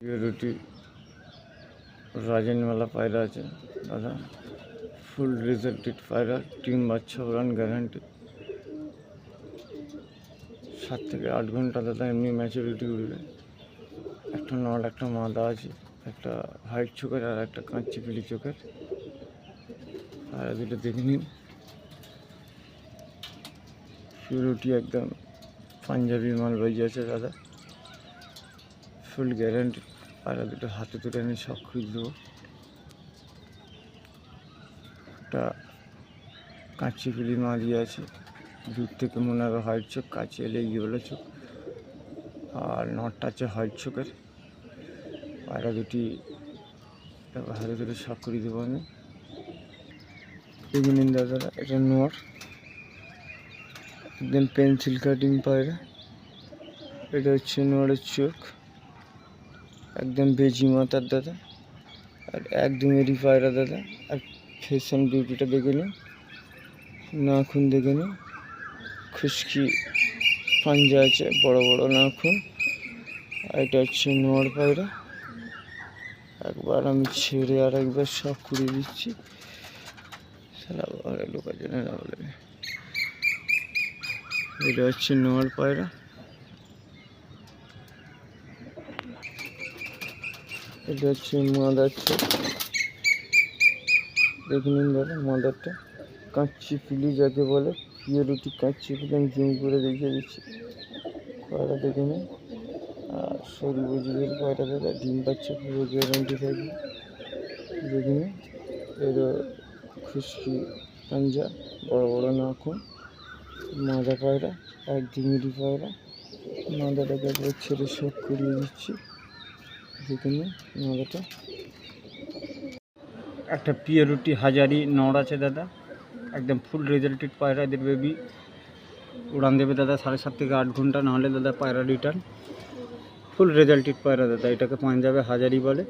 রুটি রাজনওয়ালা পায়রা আছে দাদা, ফুল রেজাল্টেড পায়রা, ডিম বাচ্চা ওড়ান গ্যারান্টি, 7 থেকে 8 ঘন্টা দাদা এমনি ম্যাচুরিটি উঠবে। একটা নট একটা মাদা আছে, একটা হোয়াইট চোখের আর একটা কাঁচি পিলি চোখের পায়রা। দুটো দেখে নিন, রুটি একদম পাঞ্জাবি মাল বেজে আছে দাদা, ফুল গ্যারান্টি পায়রা। দুটো হাতে তুলে আমি সব খুঁজ দেবো। একটা কাঁচি পিলি মাদি আছে, দূর থেকে মনে হবে হোয়াইট চোখ, কাছে এলে ইয়েলো চোখ, আর নটটা আছে হোয়াইট চোখের। পায়রা দুটি হাতে তুলে সব করে দেবো আমি। দেখে নিন দাদারা, এটা নর, একদম পেন্সিল কাটিং পায়রা। এটা হচ্ছে নরের চোখ, একদম বেজি মাথার দাদা, আর একদমেরই পায়রা দাদা। আর ফেশন বিউটিটা দেখে নিন, নাখুন দেখে নিন, খুশকি পাঞ্জা আছে, বড় বড় নাখুন। আর এটা হচ্ছে নর পায়রা। একবার আমি ছেড়ে আর একবার সব করে দিচ্ছি, সারা লোকা জেনে না বলে। এটা হচ্ছে নর পায়রা, এটা হচ্ছে মাদার চোখ, দেখে নিন দাদা। মাদারটা কাঁচি পিলি যাকে বলে, পিওরিটি কাঁচি পিলি, আমি জুম করে দেখিয়ে দিচ্ছি। পায়রা দেখে নিন, আর সরু বজিদের পায়রা দাদা, ডিম বাচ্চা পুরো গ্যারান্টি থাকবে। দেখে নিন, এর খুশকি পাঞ্জা, বড় বড় নাখুন, মাদা পায়রা, একদিমেরই পায়রা। মাদাটাকে একবার ছেড়ে শখ করিয়ে দিচ্ছি, দেখে নিন মাদাটা। একটা পিওরিটি হাজারি নড় আছে দাদা, একদম ফুল রেজাল্টেড পায়রা। এদের বেবি উড়ান দেবে দাদা 7.5 থেকে 8 ঘন্টা, নাহলে দাদা পায়রা রিটার্ন। ফুল রেজাল্টেড পায়রা দাদা, এটাকে পাঞ্জাবে হাজারি বলে।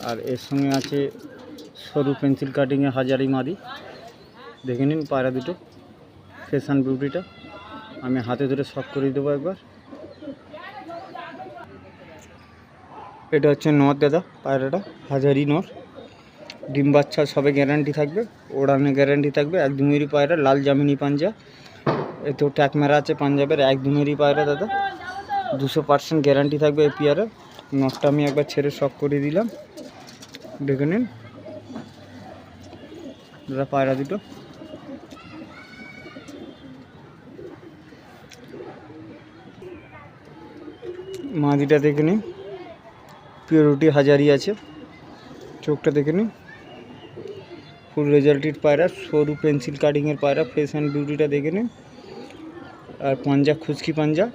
আর এর সঙ্গে আছে সরু পেন্সিল কাটিংয়ে হাজারি মাদি। দেখে নিন পায়রা দুটো, ফ্যাশন বিউটিটা আমি হাতে ধরে শখ করে দেবো একবার। এটা হচ্ছে নর দাদা, পায়রাটা হাজারি নর, ডিম বাচ্চা সবে গ্যারান্টি থাকবে, ওড়ানে গ্যারান্টি থাকবে। একদমেরই পায়রা, লাল জামিনি পাঞ্জা, এতেও ট্যাক মারা আছে পাঞ্জাবের। একদমেরই পায়রা দাদা, 200% গ্যারান্টি থাকবে এই পেয়ারে। নটটা আমি একবার ছেড়ে শখ করে দিলাম, দেখে নিন দাদা পায়রা দুটো। মাদিটা দেখে নিন, পিওরিটি হাজারি আছে, চোখটা দেখে নিন, ফুল রেজাল্টেড পায়রা, সরু পেন্সিল কাটিংয়ের পায়রা। ফ্যাশন বিউটিটা দেখে নিন, আর পাঞ্জা খুশকি পাঞ্জা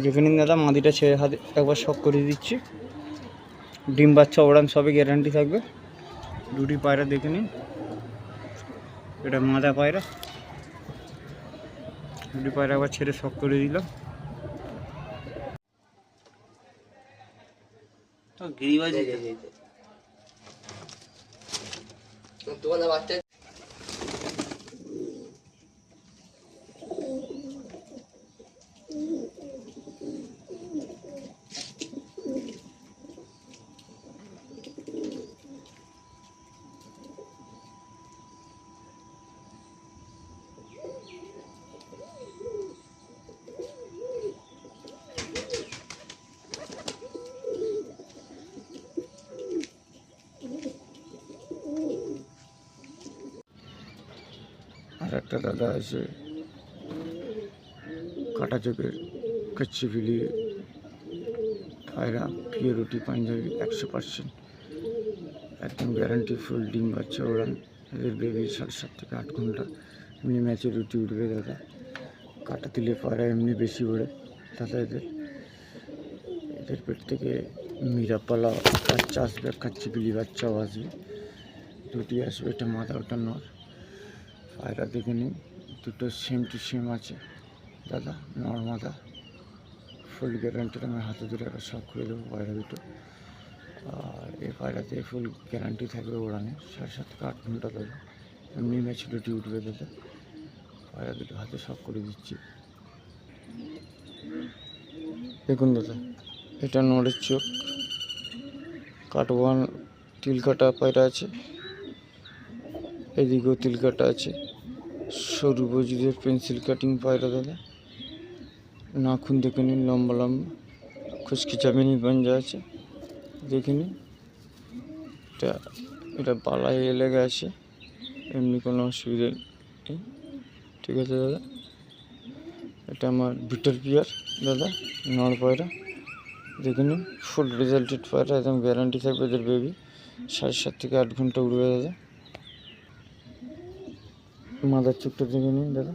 দেখে নিন দাদা। মাদিটা ছেড়ে হাতে একবার শখ করে দিচ্ছি, ডিম বাচ্চা ওড়ান সবে গ্যারান্টি থাকবে। দুটি পায়রা দেখে নিন, এটা মাদা পায়রা। দুটি পায়রা একবার ছেড়ে শখ করে দিলাম। তোমার বাচ্চা আর একটা দাদা আছে কাটা চোখের কাচ্চি ফিলি পায়রা, পিওরিটি পাঞ্জাবি 100%, একদম গ্যারান্টি, ফুল ডিম বাচ্চা ওড়ান। এদের বেবি 7.5 থেকে 8 ঘন্টা এমনি ম্যাচুরিটি উঠবে দাদা। কাটা দিলে পায়রা এমনি বেশি ওড়ে দাদা। এদের পেট থেকে মিরাপালা বাচ্চা আসবে, কাচ্চি পিলি বাচ্চাও আসবে, দুটি আসবে, এটা মাথা ওটা নর। পায়রা দেখে নিন, দুটো সেম টু সেম আছে দাদা, নর মাদা, ফুল গ্যারান্টির। আমি হাতে ধরে একটা শখ করে দেবো পায়রা দুটো। আর এই পায়রাতে ফুল গ্যারান্টি থাকবে ওড়ানে, 7.5 থেকে 8 ঘন্টা দাদা, এমনি ম্যাচুরিটি উঠবে দাদা। পায়রা দুটো হাতে শখ করে দিচ্ছি, দেখুন দাদা। এটা নড়ের চোখ, কাটওয়ান তিল কাটা পায়রা আছে, এদিকেও তিল কাটা আছে, সরু বজিদের পেন্সিল কাটিং পায়রা দাদা। নাখুন দেখে নিন, লম্বা লম্বা খুশকি মিনি পাঞ্জা আছে, দেখে নিন। এটা বালায় লেগে আছে, এমনি কোনো অসুবিধা নেই, ঠিক আছে দাদা। এটা আমার বিটার পিয়ার দাদা, নড় পায়রা, দেখে নিন। ফুল রেজাল্টেড পায়রা, একদম গ্যারান্টি থাকবে এদের বেবি 7.5 থেকে 8 ঘন্টা উড়বে দাদা। মাদার চোখটা দেখে নিন দাদা,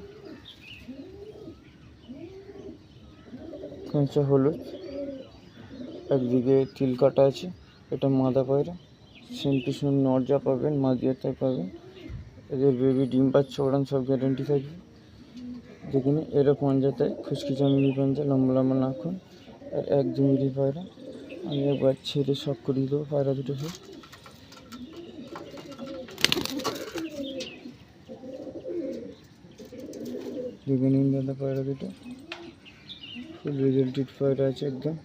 কাঁচা হলুদ, একদিকে তিল কাটা আছে। এটা মাদা পায়রা, সেম পিছন নড় যা পাবেন মাদিয়াতে পাবেন। এদের বেবি ডিম পাচ্ছে, ওড়ান সব গ্যারান্টি থাকবে, দেখুন। এরা পাঞ্জাতে খুশকি চামিনি পাঞ্জা, লম্বা লম্বা নাখুন, আর 1-2 মিলি পায়রা। আমি একবার ছেড়ে শখ করিয়ে দেবো পায়রা দুটো সব। দেখে নিন দাদা, পায়রা দুটো ফুল রেজাল্টেড পায়রা আছে একদম।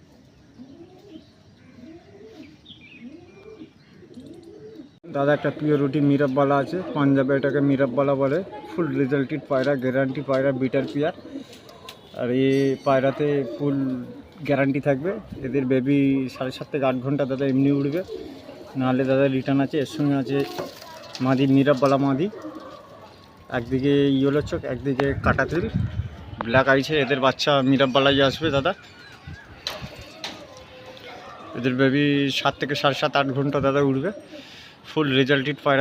দাদা একটা পিওরিটি মিরাববালা আছে, পাঞ্জাবে এটাকে মিরাববালা বলে। ফুল রেজাল্টেড পায়রা, গ্যারান্টি পায়রা, বিটার পিয়ার। আর এই পায়রাতে ফুল গ্যারান্টি থাকবে। এদের বেবি 7.5 থেকে 8 ঘন্টা দাদা এমনি উড়বে, নাহলে দাদা রিটার্ন আছে। এর সঙ্গে আছে মাদি, মিরাববালা মাদি, একদিকে ইয়েলো চোখ, একদিকে কাটাতিল, ব্ল্যাক আইছে। এদের বাচ্চা মিরাববালাই আসবে দাদা। এদের বেবি 7 থেকে 7.5 8 ঘন্টা দাদা উড়বে। ফুল রেজাল্টেড পায়রা।